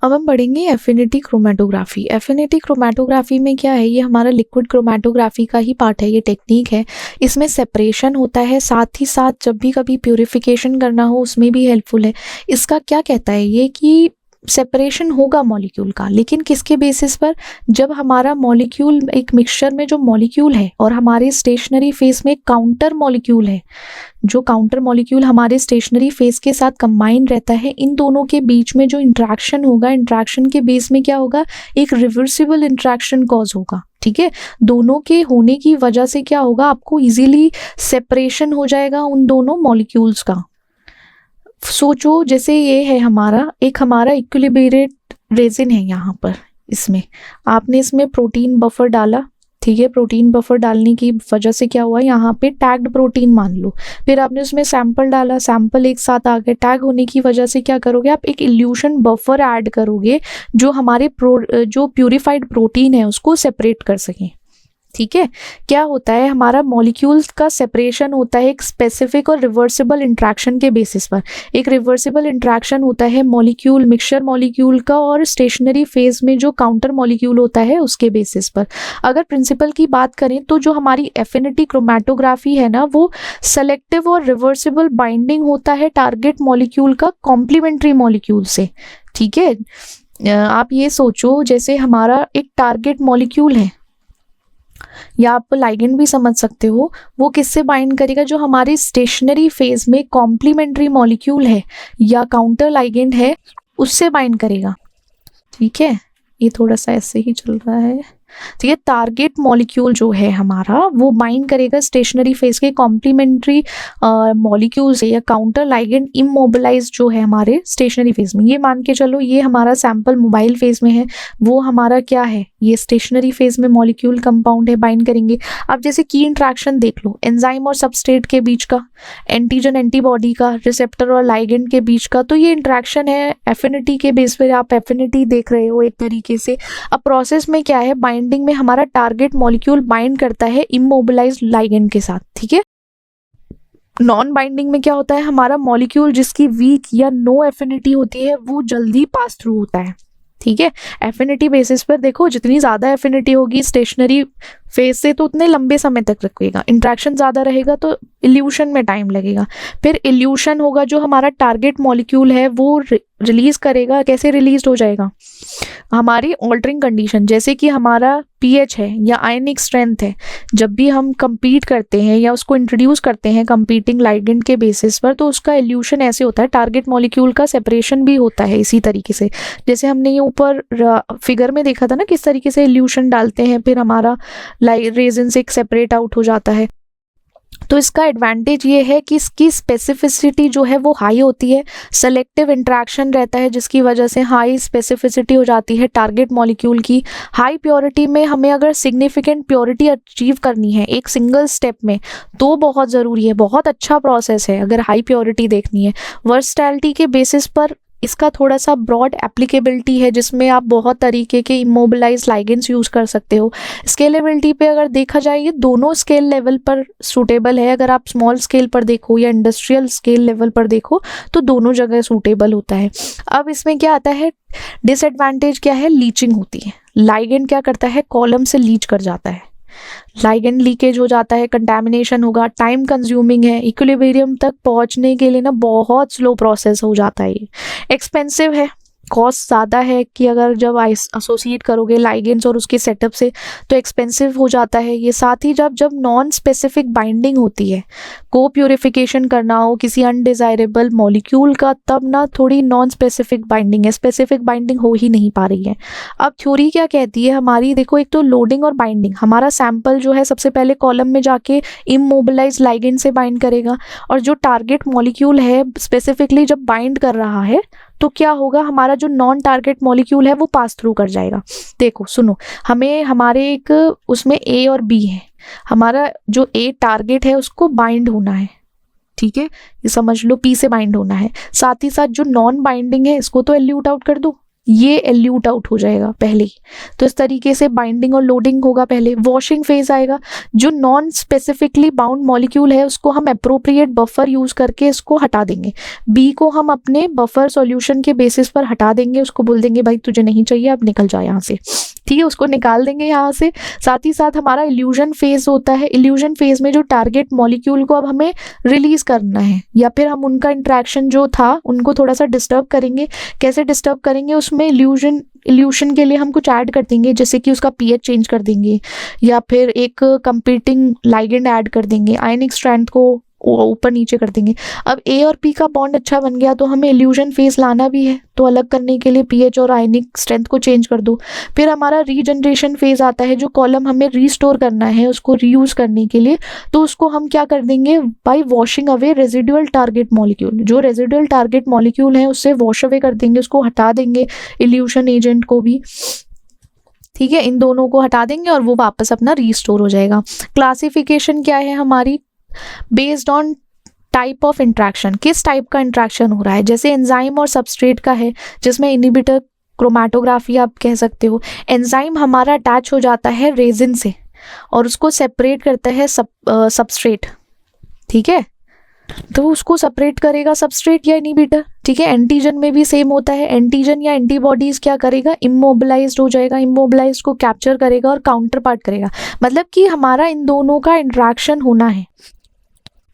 अब हम पढ़ेंगे एफिनिटी क्रोमेटोग्राफी। एफिनिटी क्रोमेटोग्राफी में क्या है, ये हमारा लिक्विड क्रोमेटोग्राफी का ही पार्ट है, ये टेक्निक है। इसमें सेपरेशन होता है, साथ ही साथ जब भी कभी प्यूरिफिकेशन करना हो उसमें भी हेल्पफुल है। इसका क्या कहता है ये कि सेपरेशन होगा मॉलिक्यूल का, लेकिन किसके बेसिस पर, जब हमारा मॉलिक्यूल एक मिक्सचर में जो मॉलिक्यूल है और हमारे स्टेशनरी फेस में काउंटर मॉलिक्यूल है, जो काउंटर मॉलिक्यूल हमारे स्टेशनरी फेस के साथ कंबाइन रहता है, इन दोनों के बीच में जो इंट्रैक्शन होगा, इंट्रैक्शन के बेस में क्या होगा, एक रिवर्सिबल इंट्रैक्शन कॉज होगा। ठीक है, दोनों के होने की वजह से क्या होगा, आपको इजीली सेपरेशन हो जाएगा उन दोनों मॉलिक्यूल्स का। सोचो जैसे ये है हमारा इक्विलिब्रेटेड रेजिन है, यहाँ पर इसमें आपने इसमें प्रोटीन बफर डाला। ठीक है, प्रोटीन बफर डालने की वजह से क्या हुआ, यहाँ पे टैग्ड प्रोटीन मान लो, फिर आपने उसमें सैंपल डाला, सैंपल एक साथ आ गए, टैग होने की वजह से क्या करोगे आप, एक इल्यूशन बफर ऐड करोगे जो हमारे जो प्यूरिफाइड प्रोटीन है उसको सेपरेट कर सके। ठीक है, क्या होता है, हमारा मॉलिक्यूल्स का सेपरेशन होता है एक स्पेसिफिक और रिवर्सिबल इंट्रैक्शन के बेसिस पर। एक रिवर्सिबल इंट्रैक्शन होता है मॉलिक्यूल, मिक्सचर मॉलिक्यूल का और स्टेशनरी फेज में जो काउंटर मॉलिक्यूल होता है उसके बेसिस पर। अगर प्रिंसिपल की बात करें तो जो हमारी एफिनिटी क्रोमेटोग्राफी है ना, वो सेलेक्टिव और रिवर्सिबल बाइंडिंग होता है टारगेट मॉलिक्यूल का कॉम्प्लीमेंट्री मॉलिक्यूल से। ठीक है, आप ये सोचो जैसे हमारा एक टारगेट मॉलिक्यूल है, या आप लाइगेंड भी समझ सकते हो, वो किससे बाइंड करेगा, जो हमारे स्टेशनरी फेज में कॉम्प्लीमेंट्री मॉलिक्यूल है या काउंटर लाइगेंड है उससे बाइंड करेगा। ठीक है, ये थोड़ा सा ऐसे ही चल रहा है। ठीक है, टारगेट मॉलिक्यूल जो है हमारा वो बाइंड करेगा स्टेशनरी फेज के कॉम्प्लीमेंट्री मॉलिक्यूल से या काउंटर लाइगेंड इमोबिलाइज जो है हमारे स्टेशनरी फेज में। ये मान के चलो ये हमारा सैंपल मोबाइल फेज में है, वो हमारा क्या है, ये स्टेशनरी फेज में मॉलिक्यूल कंपाउंड है, बाइंड करेंगे। अब जैसे की इंट्रैक्शन देख लो, एंजाइम और सबस्ट्रेट के बीच का, एंटीजन एंटीबॉडी का, रिसेप्टर और लाइगेंड के बीच का, तो ये इंट्रैक्शन है एफिनिटी के बेस पर। आप एफिनिटी देख रहे हो एक तरीके से। अब प्रोसेस में क्या है, बाइंडिंग में हमारा टारगेट मॉलिक्यूल बाइंड करता है इमोबिलाइज्ड लाइगेंड के साथ। ठीक है, नॉन बाइंडिंग में क्या होता है, हमारा मॉलिक्यूल जिसकी वीक या नो एफिनिटी होती है वो जल्दी पास थ्रू होता है। ठीक है, एफिनिटी बेसिस पर देखो, जितनी ज्यादा एफिनिटी होगी स्टेशनरी फेज से तो उतने लंबे समय तक रखेगा, इंट्रैक्शन ज्यादा रहेगा तो इल्यूशन में टाइम लगेगा। फिर इल्यूशन होगा, जो हमारा टारगेट मॉलिक्यूल है वो रिलीज करेगा। कैसे रिलीज हो जाएगा, हमारी ऑल्टरिंग कंडीशन, जैसे कि हमारा पीएच है या आयनिक स्ट्रेंथ है, जब भी हम कंपीट करते हैं या उसको इंट्रोड्यूस करते हैं कंपीटिंग लाइगेंड के बेसिस पर, तो उसका इल्यूशन ऐसे होता है, टारगेट मॉलिक्यूल का सेपरेशन भी होता है इसी तरीके से। जैसे हमने ये ऊपर फिगर में देखा था ना, किस तरीके से इल्यूशन डालते हैं, फिर हमारा रेजिन से सेपरेट आउट हो जाता है। तो इसका एडवांटेज ये है कि इसकी स्पेसिफिसिटी जो है वो हाई होती है, सेलेक्टिव इंट्रैक्शन रहता है जिसकी वजह से हाई स्पेसिफिसिटी हो जाती है टारगेट मॉलिक्यूल की। हाई प्योरिटी में हमें अगर सिग्निफिकेंट प्योरिटी अचीव करनी है एक सिंगल स्टेप में तो बहुत ज़रूरी है, बहुत अच्छा प्रोसेस है अगर हाई प्योरिटी देखनी है। वर्सटैलिटी के बेसिस पर इसका थोड़ा सा ब्रॉड एप्लीकेबिलिटी है, जिसमें आप बहुत तरीके के इमोबिलाइज लाइगेंड्स यूज़ कर सकते हो। स्केलेबिलिटी पे अगर देखा जाए, ये दोनों स्केल लेवल पर सूटेबल है। अगर आप स्मॉल स्केल पर देखो या इंडस्ट्रियल स्केल लेवल पर देखो तो दोनों जगह सूटेबल होता है। अब इसमें क्या आता है, डिसएडवांटेज क्या है, लीचिंग होती है। लाइगेंड क्या करता है, कॉलम से लीच कर जाता है, लाइगेंड लीकेज हो जाता है, कंटैमिनेशन होगा, टाइम कंज्यूमिंग है, इक्विलिब्रियम तक पहुंचने के लिए ना बहुत स्लो प्रोसेस हो जाता है। एक्सपेंसिव है, कॉस्ट ज़्यादा है कि अगर जब एसोसिएट करोगे लाइगेंड्स और उसके सेटअप से तो एक्सपेंसिव हो जाता है ये। साथ ही जब नॉन स्पेसिफिक बाइंडिंग होती है, को प्यूरिफिकेशन करना हो किसी अनडिजायरेबल मॉलिक्यूल का, तब ना थोड़ी नॉन स्पेसिफिक बाइंडिंग है, स्पेसिफिक बाइंडिंग हो ही नहीं पा रही है। अब थ्योरी क्या कहती है हमारी, देखो एक तो लोडिंग और बाइंडिंग, हमारा सैंपल जो है सबसे पहले कॉलम में जाके इमोबिलाइज लाइगेंड से बाइंड करेगा, और जो टारगेट मॉलिक्यूल है स्पेसिफिकली जब बाइंड कर रहा है तो क्या होगा, हमारा जो नॉन टारगेट मॉलिक्यूल है वो पास थ्रू कर जाएगा। देखो सुनो, हमें हमारे एक उसमें ए और बी है, हमारा जो ए टारगेट है उसको बाइंड होना है। ठीक है, ये समझ लो पी से बाइंड होना है। साथ ही साथ जो नॉन बाइंडिंग है इसको तो एल्यूट आउट कर दो, ये एल्यूट आउट हो जाएगा पहले ही। तो इस तरीके से बाइंडिंग और लोडिंग होगा पहले। वॉशिंग फेज आएगा, जो नॉन स्पेसिफिकली बाउंड मॉलिक्यूल है उसको हम अप्रोप्रिएट बफर यूज करके इसको हटा देंगे। बी को हम अपने बफर सॉल्यूशन के बेसिस पर हटा देंगे, उसको बोल देंगे भाई तुझे नहीं चाहिए, अब निकल जा यहाँ से, ठीक है, उसको निकाल देंगे यहाँ से। साथ ही साथ हमारा इल्यूजन फेज होता है। इल्यूजन फेज में जो टारगेट मॉलिक्यूल को अब हमें रिलीज करना है या फिर हम उनका इंट्रैक्शन जो था उनको थोड़ा सा डिस्टर्ब करेंगे। कैसे डिस्टर्ब करेंगे, उसमें इल्यूशन के लिए हम कुछ ऐड कर देंगे, जैसे कि उसका पीएच चेंज कर देंगे या फिर एक कंपीटिंग लाइगेंड ऐड कर देंगे, आयनिक स्ट्रेंथ को ऊपर नीचे कर देंगे। अब ए और पी का बॉन्ड अच्छा बन गया तो हमें इल्यूजन फेज लाना भी है, तो अलग करने के लिए पीएच और आयनिक स्ट्रेंथ को चेंज कर दो। फिर हमारा रीजनरेशन फेज आता है, जो कॉलम हमें रीस्टोर करना है उसको रीयूज करने के लिए, तो उसको हम क्या कर देंगे, bye washing away residual target molecule. जो रेजिडुअल टारगेट मॉलिक्यूल है उससे वॉश अवे कर देंगे, उसको हटा देंगे, इल्यूशन एजेंट को भी, ठीक है, इन दोनों को हटा देंगे और वो वापस अपना रीस्टोर हो जाएगा। क्लासिफिकेशन क्या है हमारी, based on type of interaction, किस टाइप का इंट्रैक्शन हो रहा है। जैसे एंजाइम और सबस्ट्रेट का है, जिसमें इनहिबिटर क्रोमैटोग्राफी आप कह सकते हो। एंजाइम हमारा अटैच हो जाता है रेजिन से और उसको सेपरेट करता है सबस्ट्रेट, ठीक है, तो उसको सेपरेट करेगा सबस्ट्रेट या इनहिबिटर, ठीक है। एंटीजन में भी सेम होता है, एंटीजन या एंटीबॉडीज क्या करेगा, इमोबिलाइज्ड हो जाएगा, इमोबिलाइज्ड को कैप्चर करेगा और काउंटर पार्ट करेगा। मतलब कि हमारा इन दोनों का इंट्रैक्शन होना है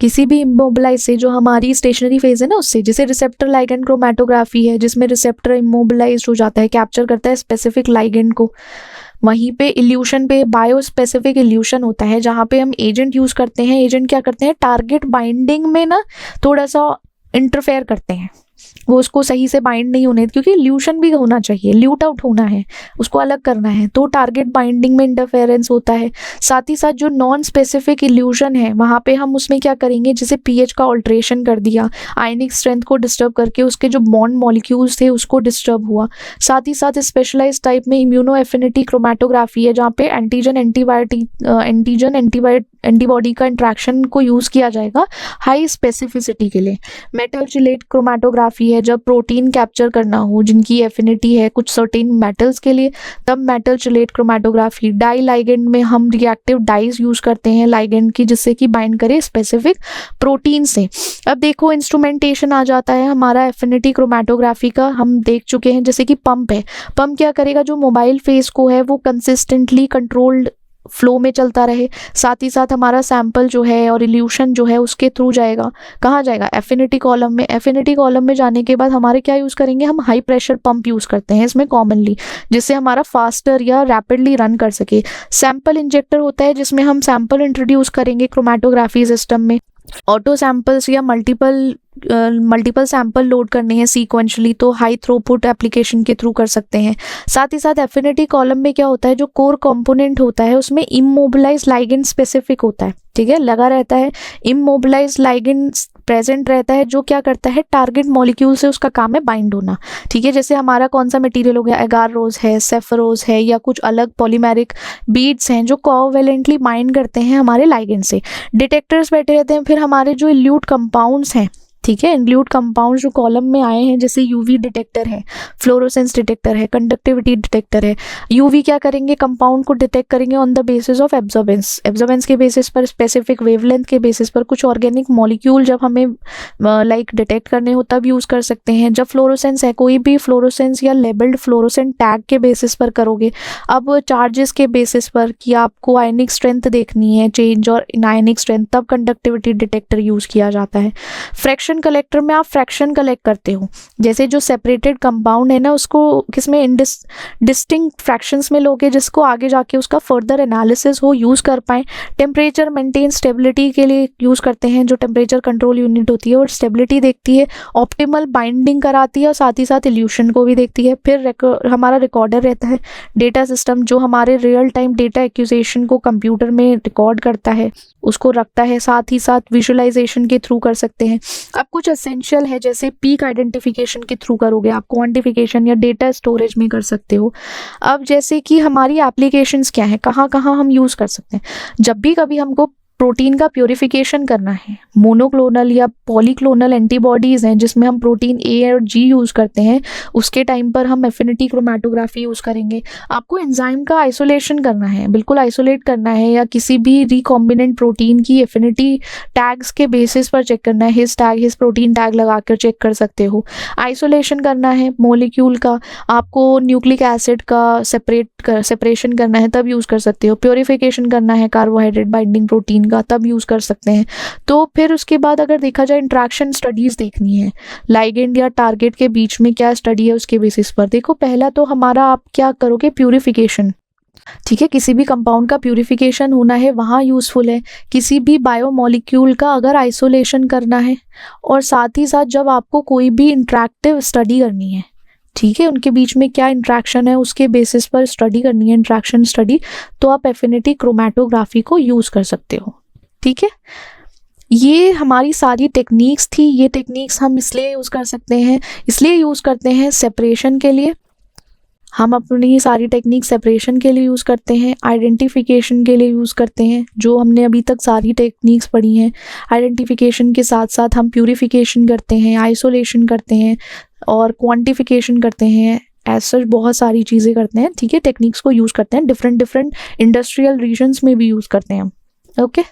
किसी भी इमोबिलाइज से, जो हमारी स्टेशनरी फेज है ना उससे। जैसे रिसेप्टर लाइगेंड क्रोमैटोग्राफी है, जिसमें रिसेप्टर इमोबिलाइज्ड हो जाता है, कैप्चर करता है स्पेसिफिक लाइगेंड को। वहीं पे इल्यूशन पे बायो स्पेसिफिक इल्यूशन होता है, जहाँ पे हम एजेंट यूज करते हैं। एजेंट क्या करते हैं, टारगेट बाइंडिंग में ना थोड़ा सा इंटरफेयर करते हैं, वो उसको सही से बाइंड नहीं होने, क्योंकि इल्यूशन भी होना चाहिए, ल्यूट आउट होना है, उसको अलग करना है, तो टारगेट बाइंडिंग में इंटरफेरेंस होता है। साथ ही साथ जो नॉन स्पेसिफिक इल्यूशन है वहाँ पे हम उसमें क्या करेंगे, जैसे पीएच का ऑल्ट्रेशन कर दिया, आयनिक स्ट्रेंथ को डिस्टर्ब करके उसके जो बॉन्ड मॉलिक्यूल्स थे उसको डिस्टर्ब हुआ। साथ ही साथ स्पेशलाइज टाइप में इम्यूनो एफिनिटी क्रोमैटोग्राफी है, जहाँ पे एंटीजन एंटीबॉडी का इंट्रैक्शन को यूज किया जाएगा हाई स्पेसिफिसिटी के लिए। मेटल चिलेट क्रोमैटोग्राफी है, जब प्रोटीन कैप्चर करना हो जिनकी एफिनिटी है कुछ सर्टेन मेटल्स के लिए, तब metal chelate chromatography. Dye ligand में हम रिएक्टिव डाइज यूज करते हैं लाइगेंड की, जिससे कि बाइंड करे स्पेसिफिक प्रोटीन से। अब देखो इंस्ट्रूमेंटेशन आ जाता है हमारा एफिनिटी क्रोमैटोग्राफी का, हम देख चुके हैं। जैसे कि पंप है, पंप क्या करेगा, जो मोबाइल फेस को है वो कंसिस्टेंटली कंट्रोल्ड फ्लो में चलता रहे। साथ ही साथ हमारा सैंपल जो है और इल्यूशन जो है उसके थ्रू जाएगा, कहाँ जाएगा, एफिनिटी कॉलम में। एफिनिटी कॉलम में जाने के बाद हमारे क्या यूज़ करेंगे, हम हाई प्रेशर पंप यूज़ करते हैं इसमें कॉमनली, जिससे हमारा फास्टर या रैपिडली रन कर सके। सैंपल इंजेक्टर होता है, जिसमें हम सैंपल इंट्रोड्यूस करेंगे क्रोमैटोग्राफी सिस्टम में। ऑटो सैंपल्स या मल्टीपल सैंपल लोड करने हैं सीक्वेंशली, तो हाई थ्रूपुट एप्लीकेशन के थ्रू कर सकते हैं। साथ ही साथ एफिनिटी कॉलम में क्या होता है, जो कोर कंपोनेंट होता है उसमें इमोबिलाइज लाइगेंड स्पेसिफिक होता है, ठीक है, लगा रहता है, इमोबिलाइज लाइगेंड प्रेजेंट रहता है, जो क्या करता है, टारगेट मॉलिक्यूल से उसका काम है बाइंड होना, ठीक है। जैसे हमारा कौन सा मटेरियल हो गया, एगारोज है, सेफरोज है, या कुछ अलग पॉलीमेरिक बीड्स हैं जो कोवेलेंटली बाइंड करते हैं हमारे लाइगेंड से। डिटेक्टर्स बैठे रहते हैं। फिर हमारे जो इल्यूट कंपाउंड्स हैं, ठीक है, इल्यूट कंपाउंड जो कॉलम में आए हैं, जैसे यूवी डिटेक्टर है, फ्लोरोसेंस डिटेक्टर है, कंडक्टिविटी डिटेक्टर है। यूवी क्या करेंगे, कंपाउंड को डिटेक्ट करेंगे on the basis of absorbance के बेसिस पर, स्पेसिफिक वेवलेंथ के बेसिस पर। कुछ ऑर्गेनिक मॉलिक्यूल जब हमें डिटेक्ट करने हो तब यूज कर सकते हैं। जब फ्लोरोसेंस है, कोई भी फ्लोरोसेंस या लेबल्ड फ्लोरोसेंट टैग के बेसिस पर करोगे। अब चार्जेस के बेसिस पर कि आपको आयनिक स्ट्रेंथ देखनी है, चेंज और इनआयनिक स्ट्रेंथ, तब कंडक्टिविटी डिटेक्टर यूज किया जाता है। फ्रैक्शन कलेक्टर में आप फ्रैक्शन कलेक्ट करते हो, जैसे जो सेपरेटेड कंपाउंड है ना उसको किसमें डिस्टिंक्ट फ्रैक्शंस में लोगे, जिसको आगे जाके उसका फर्दर एनालिसिस हो, यूज कर पाए। टेम्परेचर मेंटेन स्टेबिलिटी के लिए यूज करते हैं, जो टेम्परेचर कंट्रोल यूनिट होती है और स्टेबिलिटी देखती है, ऑप्टिमल बाइंडिंग कराती है और साथ ही साथ इल्यूशन को भी देखती है। फिर हमारा रिकॉर्डर रहता है, डेटा सिस्टम, जो हमारे रियल टाइम डेटा एक्यूजेशन को कंप्यूटर में रिकॉर्ड करता है, उसको रखता है। साथ ही साथ विजुअलाइजेशन के थ्रू कर सकते हैं। अब कुछ एसेंशियल है, जैसे पीक आइडेंटिफिकेशन के थ्रू करोगे, आप क्वांटिफिकेशन या डेटा स्टोरेज में कर सकते हो। अब जैसे कि हमारी एप्लीकेशंस क्या है, कहाँ कहाँ हम यूज़ कर सकते हैं। जब भी कभी हमको प्रोटीन का प्योरिफिकेशन करना है, मोनोक्लोनल या पॉलीक्लोनल एंटीबॉडीज़ हैं जिसमें हम प्रोटीन ए और जी यूज़ करते हैं, उसके टाइम पर हम एफिनिटी क्रोमेटोग्राफी यूज़ करेंगे। आपको एंजाइम का आइसोलेशन करना है, बिल्कुल आइसोलेट करना है, या किसी भी रिकॉम्बिनेंट प्रोटीन की एफिनिटी टैग्स के बेसिस पर चेक करना है, his tag his protein tag लगा कर चेक कर सकते हो। आइसोलेशन करना है मॉलिक्यूल का, आपको न्यूक्लिक एसिड का सेपरेशन करना है तब यूज़ कर सकते हो। प्योरिफिकेशन करना है कार्बोहाइड्रेट बाइंडिंग प्रोटीन का तब यूज़ कर सकते हैं। तो फिर उसके बाद अगर देखा जाए इंट्रैक्शन स्टडीज़ देखनी है, लाइगेंड या टारगेट के बीच में क्या स्टडी है उसके बेसिस पर। देखो पहला तो हमारा आप क्या करोगे, प्यूरिफिकेशन, ठीक है, किसी भी कंपाउंड का प्यूरिफिकेशन होना है वहाँ यूज़फुल है। किसी भी बायोमोलिक्यूल का अगर आइसोलेशन करना है, और साथ ही साथ जब आपको कोई भी इंट्रैक्टिव स्टडी करनी है, ठीक है, उनके बीच में क्या इंट्रैक्शन है उसके बेसिस पर स्टडी करनी है, इंट्रैक्शन स्टडी, तो आप एफिनिटी क्रोमेटोग्राफी को यूज़ कर सकते हो। ठीक है, ये हमारी सारी टेक्निक्स थी। ये टेक्निक्स हम इसलिए यूज़ कर सकते हैं, इसलिए यूज़ करते हैं सेपरेशन के लिए। हम अपनी सारी टेक्निक सेपरेशन के लिए यूज़ करते हैं, आइडेंटिफिकेशन के लिए यूज़ करते हैं, जो हमने अभी तक सारी टेक्निक्स पढ़ी हैं। आइडेंटिफिकेशन के साथ साथ हम प्यूरिफिकेशन करते हैं, आइसोलेशन करते हैं और क्वांटिफिकेशन करते हैं। ऐसा बहुत सारी चीज़ें करते हैं, ठीक है, टेक्निक्स को यूज़ करते हैं, डिफरेंट इंडस्ट्रियल रीजन्स में भी यूज़ करते हैं हम। ओके।